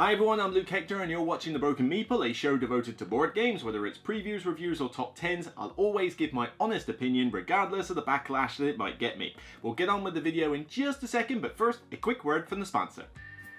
Hi everyone, I'm Luke Hector and you're watching The Broken Meeple, a show devoted to board games. Whether it's previews, reviews or top 10s, I'll always give my honest opinion regardless of the backlash that it might get me. We'll get on with the video in just a second, but first, a quick word from the sponsor.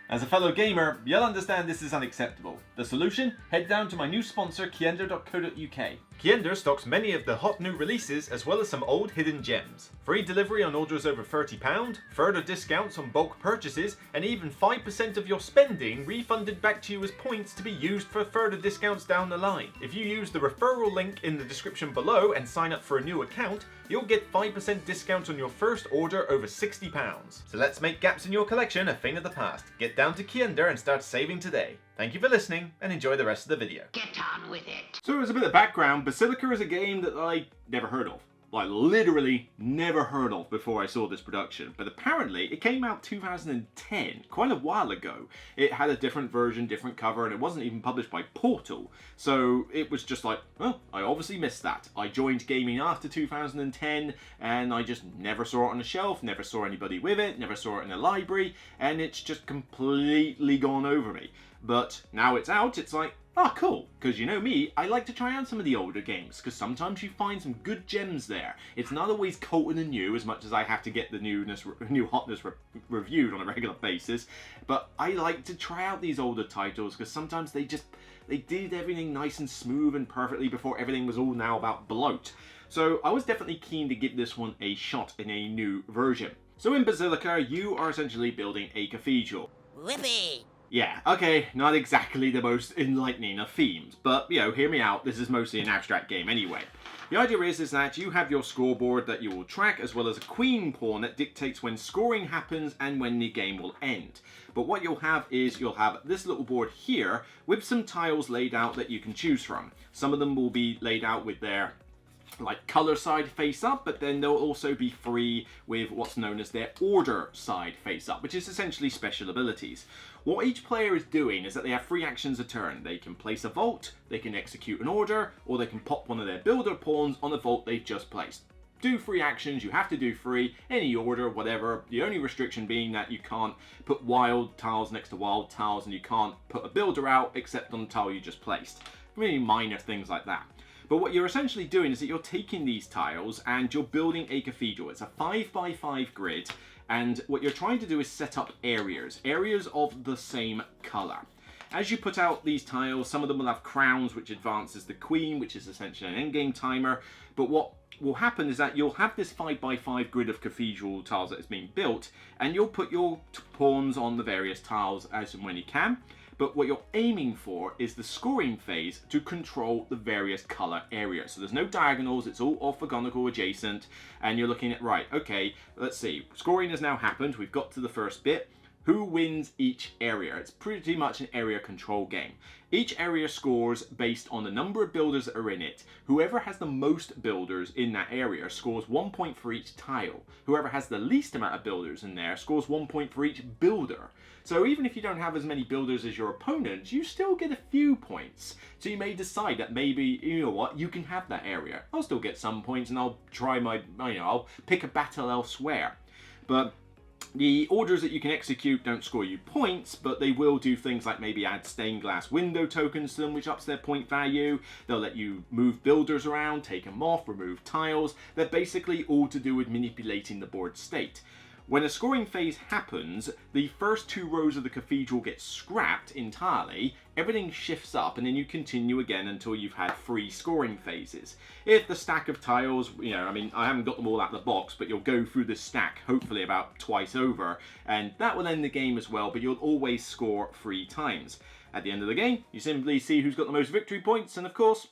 As a fellow gamer, you'll understand this is unacceptable. The solution? Head down to my new sponsor, KIENDA.co.uk. KIENDA stocks many of the hot new releases as well as some old hidden gems. Free delivery on orders over £30, further discounts on bulk purchases, and even 5% of your spending refunded back to you as points to be used for further discounts down the line. If you use the referral link in the description below and sign up for a new account, you'll get 5% discount on your first order over £60. So let's make gaps in your collection a thing of the past. Get down to KIENDA and start saving today. Thank you for listening and enjoy the rest of the video. Get on with it. So as a bit of background, Basilica is a game that I never heard of. Like literally never heard of before I saw this production, but apparently it came out 2010, quite a while ago. It had a different version, different cover, and it wasn't even published by Portal. So it was just like, well, I obviously missed that. I joined gaming after 2010 and I just never saw it on a shelf, never saw anybody with it, never saw it in a library, and it's just completely gone over me. But now it's out, it's like, oh, cool, because you know me, I like to try out some of the older games, because sometimes you find some good gems there. It's not always coated in new, as much as I have to get the new hotness reviewed on a regular basis, but I like to try out these older titles, because sometimes they did everything nice and smooth and perfectly before everything was all now about bloat. So I was definitely keen to give this one a shot in a new version. So in Basilica, you are essentially building a cathedral. Whippy! Yeah, okay, not exactly the most enlightening of themes, but, you know, hear me out, this is mostly an abstract game anyway. The idea is that you have your scoreboard that you will track, as well as a queen pawn that dictates when scoring happens and when the game will end. But what you'll have is, you'll have this little board here, with some tiles laid out that you can choose from. Some of them will be laid out with their like color side face up, but then they'll also be free with what's known as their order side face up, which is essentially special abilities. What each player is doing is that they have 3 actions a turn. They can place a vault, they can execute an order, or they can pop one of their builder pawns on the vault they've just placed. Do 3 actions, you have to do 3, any order, whatever. The only restriction being that you can't put wild tiles next to wild tiles, and you can't put a builder out except on the tile you just placed. Really minor things like that. But what you're essentially doing is that you're taking these tiles and you're building a cathedral. It's a 5x5 grid, and what you're trying to do is set up areas of the same color. As you put out these tiles, some of them will have crowns, which advances the queen, which is essentially an endgame timer. But what will happen is that you'll have this 5x5 grid of cathedral tiles that is being built, and you'll put your pawns on the various tiles as and when you can. But what you're aiming for is the scoring phase to control the various color areas. So there's no diagonals, it's all orthogonal adjacent, and you're looking at, right, okay, let's see, scoring has now happened, we've got to the first bit. Who wins each area? It's pretty much an area control game. Each area scores based on the number of builders that are in it. Whoever has the most builders in that area scores 1 point for each tile. Whoever has the least amount of builders in there scores 1 point for each builder. So even if you don't have as many builders as your opponents, you still get a few points. So you may decide that maybe, you know what, you can have that area. I'll still get some points and I'll try I'll pick a battle elsewhere. But the orders that you can execute don't score you points, but they will do things like maybe add stained glass window tokens to them, which ups their point value. They'll let you move builders around, take them off, remove tiles. They're basically all to do with manipulating the board state. When a scoring phase happens, the first 2 rows of the cathedral get scrapped entirely, everything shifts up, and then you continue again until you've had 3 scoring phases. If the stack of tiles, I haven't got them all out of the box, but you'll go through the stack hopefully about twice over, and that will end the game as well, but you'll always score 3 times. At the end of the game, you simply see who's got the most victory points, and of course...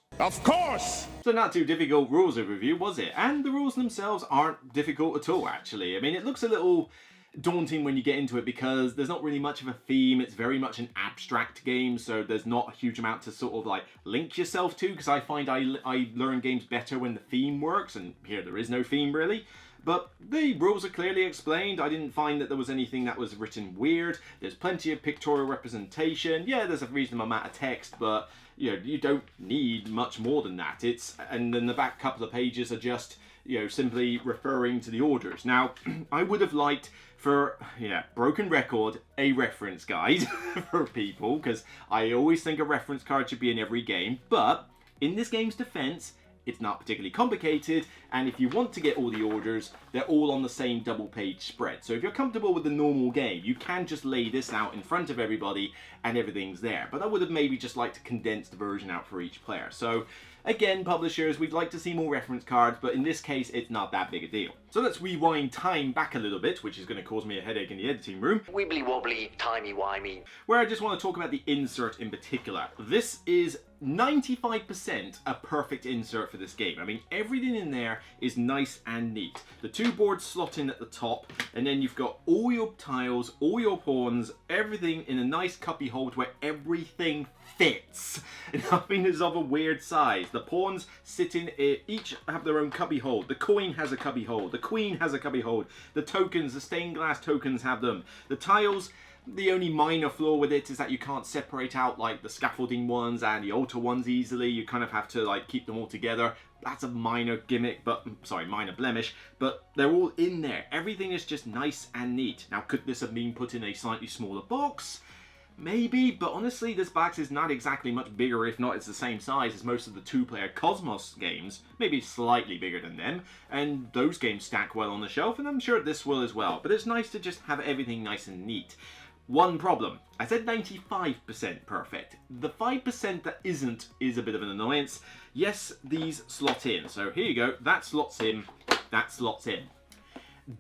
So not too difficult rules overview, was it? And the rules themselves aren't difficult at all, actually. I mean, it looks a little daunting when you get into it because there's not really much of a theme. It's very much an abstract game, so there's not a huge amount to sort of like link yourself to, because I find I learn games better when the theme works, and here there is no theme really. But the rules are clearly explained. I didn't find that there was anything that was written weird. There's plenty of pictorial representation. Yeah, there's a reasonable amount of text, but you don't need much more than that. And then the back couple of pages are just simply referring to the orders. Now, I would have liked for, broken record, a reference guide for people, because I always think a reference card should be in every game, but in this game's defense, it's not particularly complicated, and if you want to get all the orders, they're all on the same double page spread. So if you're comfortable with the normal game, you can just lay this out in front of everybody and everything's there. But I would have maybe just liked to condense the version out for each player. So again, publishers, we'd like to see more reference cards, but in this case, it's not that big a deal. So let's rewind time back a little bit, which is going to cause me a headache in the editing room. Wibbly wobbly, timey wimey. Where I just want to talk about the insert in particular. This is 95% a perfect insert for this game. I mean, everything in there is nice and neat. The two boards slot in at the top, and then you've got all your tiles, all your pawns, everything in a nice cubby hold where everything fits. Nothing is of a weird size. The pawns sit in, each have their own cubby hold. The coin has a cubby hold. The queen has a cubby hold. The tokens, the stained glass tokens have them. The tiles, the only minor flaw with it is that you can't separate out like the scaffolding ones and the altar ones easily. You kind of have to like keep them all together. That's a minor gimmick, but minor blemish, but they're all in there. Everything is just nice and neat. Now, could this have been put in a slightly smaller box? Maybe, but honestly, this box is not exactly much bigger, if not it's the same size as most of the two-player Cosmos games, maybe slightly bigger than them, and those games stack well on the shelf, and I'm sure this will as well. But it's nice to just have everything nice and neat. One problem. I said 95% perfect. The 5% that isn't is a bit of an annoyance. Yes, these slot in. So here you go. That slots in. That slots in.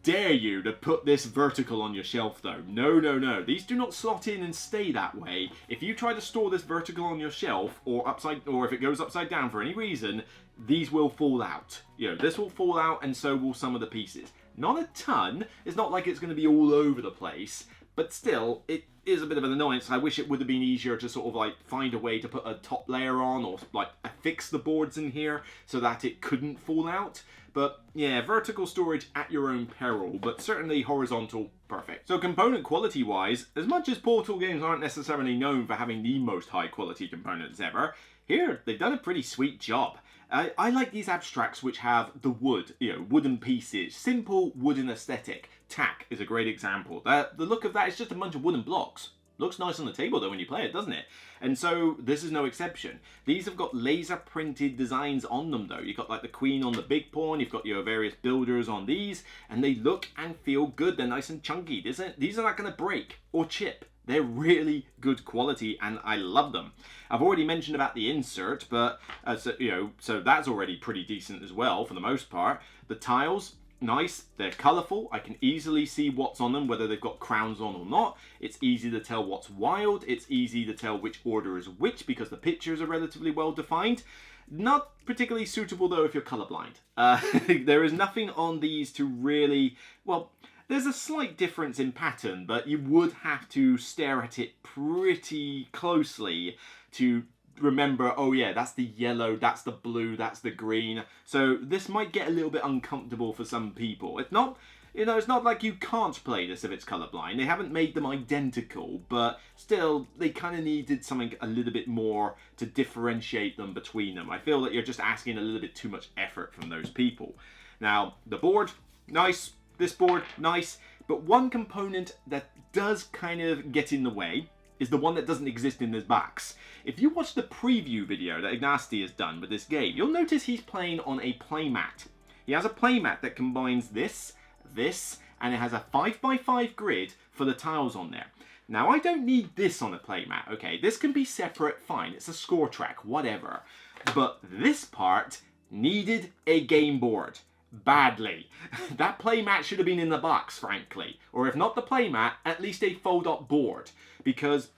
Dare you to put this vertical on your shelf though. No, no, no. These do not slot in and stay that way. If you try to store this vertical on your shelf or if it goes upside down for any reason, these will fall out. This will fall out and so will some of the pieces. Not a ton. It's not like it's going to be all over the place. But still, it is a bit of an annoyance. I wish it would have been easier to sort of like find a way to put a top layer on or like affix the boards in here so that it couldn't fall out. But yeah, vertical storage at your own peril, but certainly horizontal, perfect. So component quality wise, as much as Portal games aren't necessarily known for having the most high quality components ever, here they've done a pretty sweet job. I like these abstracts which have the wood, wooden pieces, simple wooden aesthetic. Tack is a great example. The look of that is just a bunch of wooden blocks. Looks nice on the table though when you play it, doesn't it? And so this is no exception. These have got laser printed designs on them though. You've got like the queen on the big pawn, you've got your various builders on these, and they look and feel good. They're nice and chunky. These are not going to break or chip. They're really good quality and I love them. I've already mentioned about the insert, but so that's already pretty decent as well for the most part. The tiles, nice, they're colourful. I can easily see what's on them, whether they've got crowns on or not. It's easy to tell what's wild. It's easy to tell which order is which because the pictures are relatively well defined. Not particularly suitable though if you're colourblind. There is nothing on these to really, well, there's a slight difference in pattern, but you would have to stare at it pretty closely to remember, oh yeah, that's the yellow, that's the blue, that's the green. So this might get a little bit uncomfortable for some people. It's not, it's not like you can't play this if it's colorblind. They haven't made them identical, but still, they kind of needed something a little bit more to differentiate them between them. I feel that you're just asking a little bit too much effort from those people. Now, the board, nice. This board, nice. But one component that does kind of get in the way is the one that doesn't exist in this box. If you watch the preview video that Ignasti has done with this game, you'll notice he's playing on a playmat. He has a playmat that combines this, and it has a 5x5 grid for the tiles on there. Now, I don't need this on a playmat, okay? This can be separate, fine. It's a score track, whatever. But this part needed a game board. Badly. That playmat should have been in the box, frankly. Or if not the playmat, at least a fold-up board. Because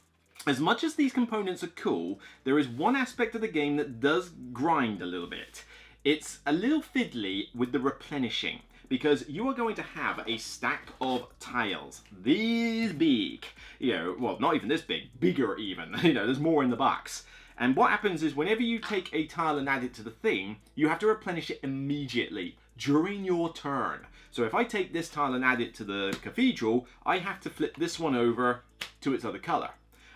as much as these components are cool, there is one aspect of the game that does grind a little bit. It's a little fiddly with the replenishing. Because you are going to have a stack of tiles. These big. Well, not even this big. Bigger even. There's more in the box. And what happens is whenever you take a tile and add it to the thing, you have to replenish it immediately during your turn. So if I take this tile and add it to the cathedral, I have to flip this one over to its other color.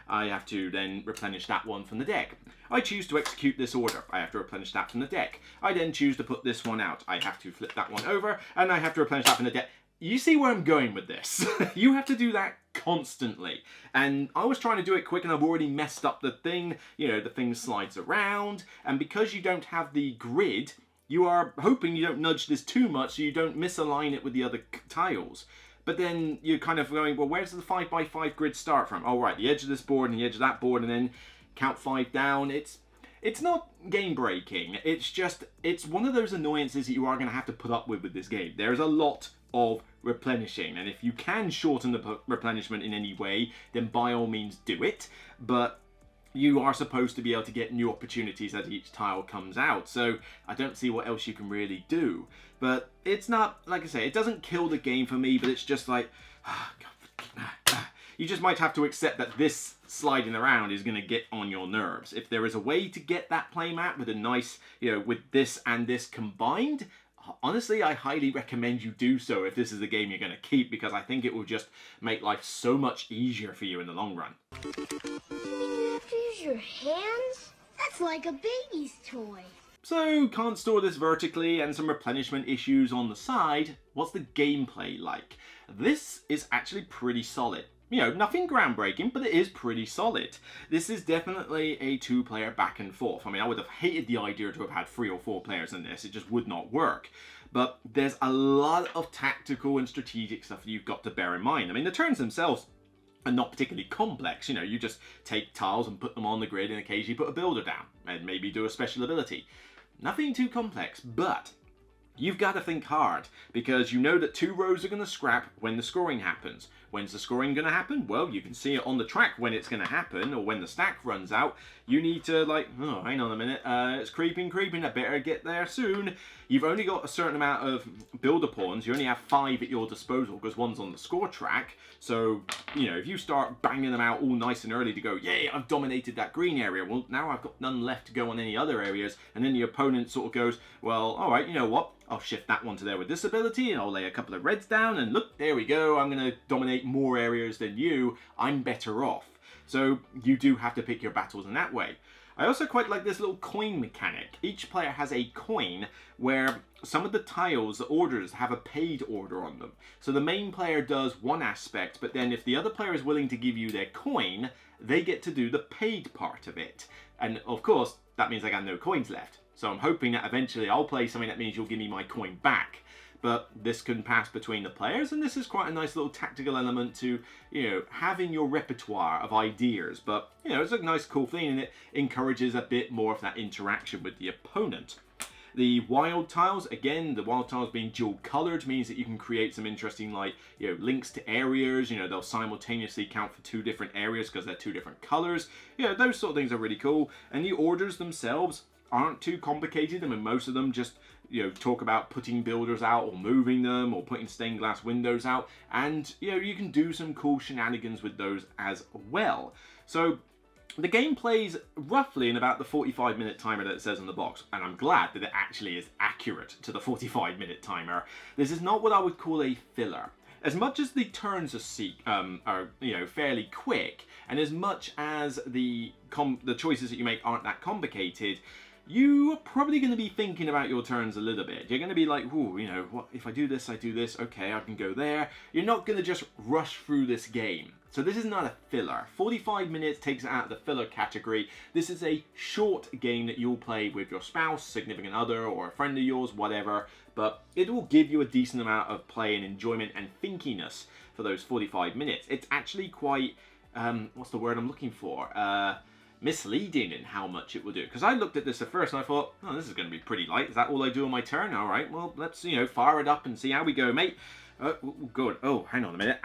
I have to then replenish that one from the deck. I choose to execute this order. I have to replenish that from the deck. I then choose to put this one out. I have to flip that one over, and I have to replenish that from the deck. You see where I'm going with this. You have to do that constantly. And I was trying to do it quick and I've already messed up the thing. You know, the thing slides around. And because you don't have the grid, you are hoping you don't nudge this too much so you don't misalign it with the other tiles. But then you're kind of going, well, where's the 5x5 grid start from? Oh, right, the edge of this board and the edge of that board, and then count 5 down. It's not game breaking. It's just, it's one of those annoyances that you are going to have to put up with this game. There's a lot of replenishing, and if you can shorten the replenishment in any way, then by all means do it. But you are supposed to be able to get new opportunities as each tile comes out, so I don't see what else you can really do. But it's not, like I say, it doesn't kill the game for me, but it's just like, you just might have to accept that this sliding around is going to get on your nerves. If there is a way to get that playmat with a nice, you know, with this and this combined, honestly, I highly recommend you do so if this is a game you're going to keep, because I think it will just make life so much easier for you in the long run. You mean you have to use your hands? That's like a baby's toy. So, can't store this vertically and some replenishment issues on the side. What's the gameplay like? This is actually pretty solid. You know, nothing groundbreaking, but it is pretty solid. This is definitely a 2-player back and forth. I mean, I would have hated the idea to have had 3 or 4 players in this. It just would not work. But there's a lot of tactical and strategic stuff you've got to bear in mind. I mean, the turns themselves are not particularly complex. You know, you just take tiles and put them on the grid and occasionally put a builder down and maybe do a special ability. Nothing too complex, but you've got to think hard, because you know that 2 rows are going to scrap when the scoring happens. When's the scoring going to happen? Well, you can see it on the track when it's going to happen, or when the stack runs out. You need to, like, oh, hang on a minute, it's creeping, I better get there soon. You've only got a certain amount of builder pawns. You only have 5 at your disposal, because one's on the score track. So, you know, if you start banging them out all nice and early to go, yay, I've dominated that green area, well, now I've got none left to go on any other areas, and then the opponent sort of goes, well, alright, you know what, I'll shift that one to there with this ability, and I'll lay a couple of reds down, and look, there we go, I'm going to dominate more areas than you, I'm better off. So you do have to pick your battles in that way. I also quite like this little coin mechanic. Each player has a coin where some of the tiles, the orders, have a paid order on them. So the main player does one aspect, but then if the other player is willing to give you their coin, they get to do the paid part of it. And of course, that means I got no coins left. So I'm hoping that eventually I'll play something that means you'll give me my coin back. But this can pass between the players, and this is quite a nice little tactical element to, you know, having your repertoire of ideas. But, you know, it's a nice cool thing, and it encourages a bit more of that interaction with the opponent. The wild tiles, again, the wild tiles being dual colored means that you can create some interesting, like, you know, links to areas. You know, they'll simultaneously count for 2 different areas because they're 2 different colors. You know, those sort of things are really cool. And the orders themselves aren't too complicated. I mean, most of them just, you know, talk about putting builders out or moving them or putting stained glass windows out, and, you know, you can do some cool shenanigans with those as well. So the game plays roughly in about the 45-minute timer that it says on the box, and I'm glad that it actually is accurate to the 45-minute timer. This is not what I would call a filler. As much as the turns are you know, fairly quick, and as much as the choices that you make aren't that complicated, you are probably going to be thinking about your turns a little bit. You're going to be like, ooh, you know, what if I do this, okay, I can go there. You're not going to just rush through this game. So this is not a filler. 45 minutes takes it out of the filler category. This is a short game that you'll play with your spouse, significant other, or a friend of yours, whatever. But it will give you a decent amount of play and enjoyment and thinkiness for those 45 minutes. It's actually quite, what's the word I'm looking for? Misleading in how much it will do, because I looked at this at first and I thought, oh, this is going to be pretty light. Is that all I do on my turn? All right, well, let's, you know, fire it up and see how we go, mate. Good. Oh, hang on a minute.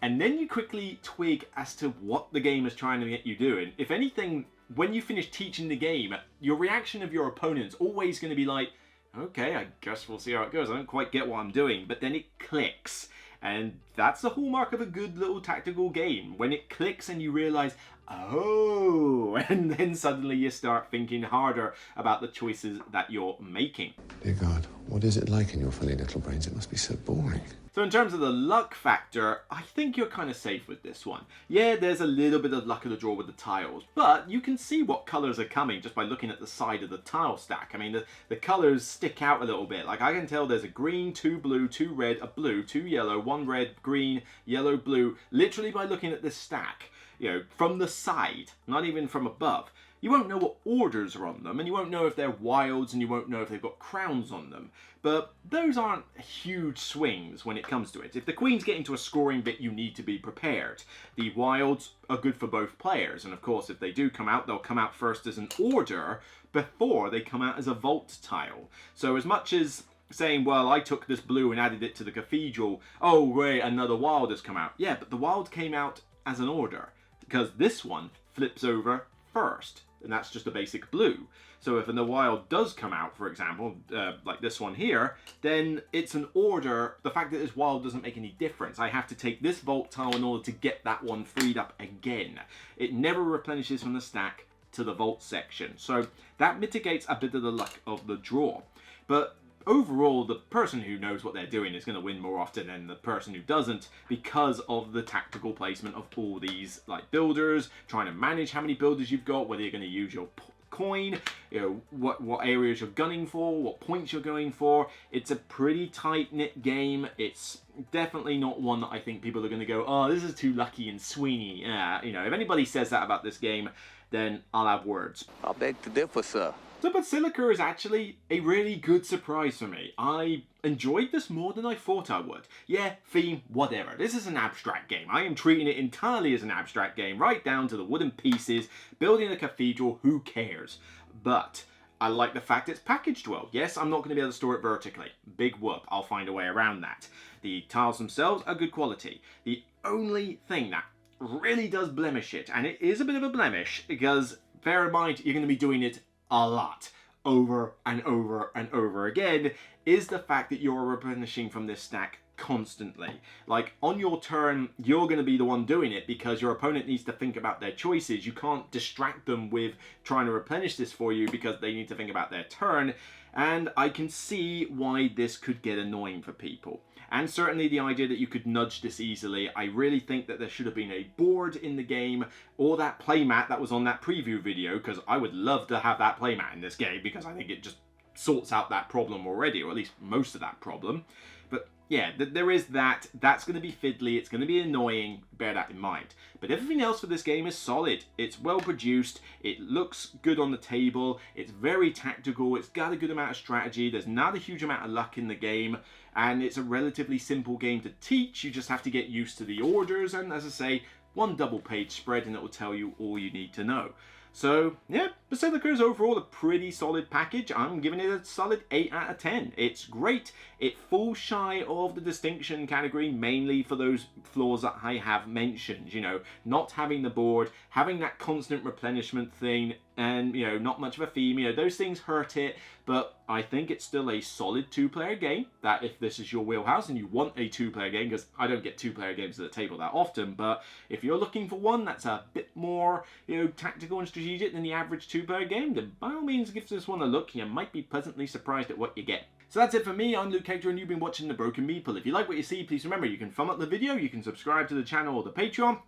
And then you quickly twig as to what the game is trying to get you doing. If anything, when you finish teaching the game, your reaction of your opponent's always going to be like, okay, I guess we'll see how it goes. I don't quite get what I'm doing, but then it clicks. And that's the hallmark of a good little tactical game, when it clicks and you realize, oh, and then suddenly you start thinking harder about the choices that you're making. Dear God, what is it like in your funny little brains? It must be so boring. So in terms of the luck factor, I think you're kind of safe with this one. Yeah, there's a little bit of luck of the draw with the tiles, but you can see what colours are coming just by looking at the side of the tile stack. I mean, the colours stick out a little bit. Like, I can tell there's a green, 2 blue, 2 red, a blue, 2 yellow, 1 red, green, yellow, blue, literally by looking at this stack, you know, from the side, not even from above. You won't know what orders are on them, and you won't know if they're wilds, and you won't know if they've got crowns on them. But those aren't huge swings when it comes to it. If the queens get into a scoring bit, you need to be prepared. The wilds are good for both players, and of course if they do come out, they'll come out first as an order before they come out as a vault tile. So as much as saying, well, I took this blue and added it to the cathedral, oh wait, another wild has come out. Yeah, but the wild came out as an order, because this one flips over first, and that's just a basic blue. So if the wild does come out, for example, like this one here, then it's an order. The fact that it's wild doesn't make any difference. I have to take this vault tile in order to get that one freed up again. It never replenishes from the stack to the vault section. So that mitigates a bit of the luck of the draw. But overall, the person who knows what they're doing is going to win more often than the person who doesn't, because of the tactical placement of all these like builders, trying to manage how many builders you've got, whether you're going to use your coin, you know, what areas you're gunning for, what points you're going for. It's a pretty tight-knit game. It's definitely not one that I think people are going to go, oh, this is too lucky and swingy. Yeah, you know, if anybody says that about this game, then I'll have words. I beg to differ, sir. So Basilica is actually a really good surprise for me. I enjoyed this more than I thought I would. Yeah, theme, whatever. This is an abstract game. I am treating it entirely as an abstract game, right down to the wooden pieces, building a cathedral, who cares? But I like the fact it's packaged well. Yes, I'm not going to be able to store it vertically. Big whoop, I'll find a way around that. The tiles themselves are good quality. The only thing that really does blemish it, and it is a bit of a blemish, because bear in mind, you're going to be doing it a lot, over and over and over again, is the fact that you're replenishing from this stack constantly. Like, on your turn, you're going to be the one doing it because your opponent needs to think about their choices. You can't distract them with trying to replenish this for you because they need to think about their turn, and I can see why this could get annoying for people. And certainly the idea that you could nudge this easily. I really think that there should have been a board in the game, or that playmat that was on that preview video, because I would love to have that playmat in this game, because I think it just sorts out that problem already, or at least most of that problem. But yeah, there is that. That's going to be fiddly, it's going to be annoying, bear that in mind. But everything else for this game is solid. It's well produced, it looks good on the table, it's very tactical, it's got a good amount of strategy, there's not a huge amount of luck in the game, and it's a relatively simple game to teach. You just have to get used to the orders, and as I say, one double page spread and it will tell you all you need to know. So yeah, Basilica is overall a pretty solid package. I'm giving it a solid 8 out of 10. It's great. It falls shy of the distinction category, mainly for those flaws that I have mentioned. You know, not having the board, having that constant replenishment thing, and, you know, not much of a theme. You know, those things hurt it, but I think it's still a solid 2-player game. That if this is your wheelhouse and you want a 2-player game, because I don't get 2-player games at the table that often, but if you're looking for one that's a bit more, you know, tactical and strategic than the average 2-player game, then by all means give this one a look. You might be pleasantly surprised at what you get. So that's it for me. I'm Luke Hector and you've been watching The Broken Meeple. If you like what you see, please remember you can thumb up the video, you can subscribe to the channel or the Patreon.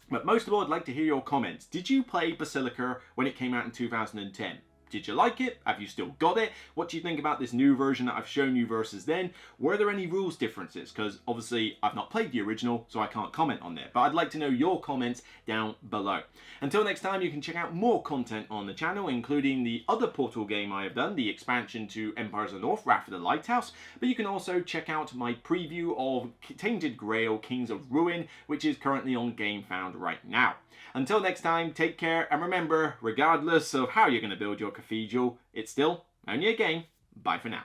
But most of all, I'd like to hear your comments. Did you play Basilica when it came out in 2010? Did you like it? Have you still got it? What do you think about this new version that I've shown you versus then? Were there any rules differences? Because obviously I've not played the original, so I can't comment on it. But I'd like to know your comments down below. Until next time, you can check out more content on the channel, including the other Portal game I have done, the expansion to Empires of the North, Wrath of the Lighthouse. But you can also check out my preview of Tainted Grail, Kings of Ruin, which is currently on GameFound right now. Until next time, take care, and remember, regardless of how you're going to build your cathedral, it's still only a game. Bye for now.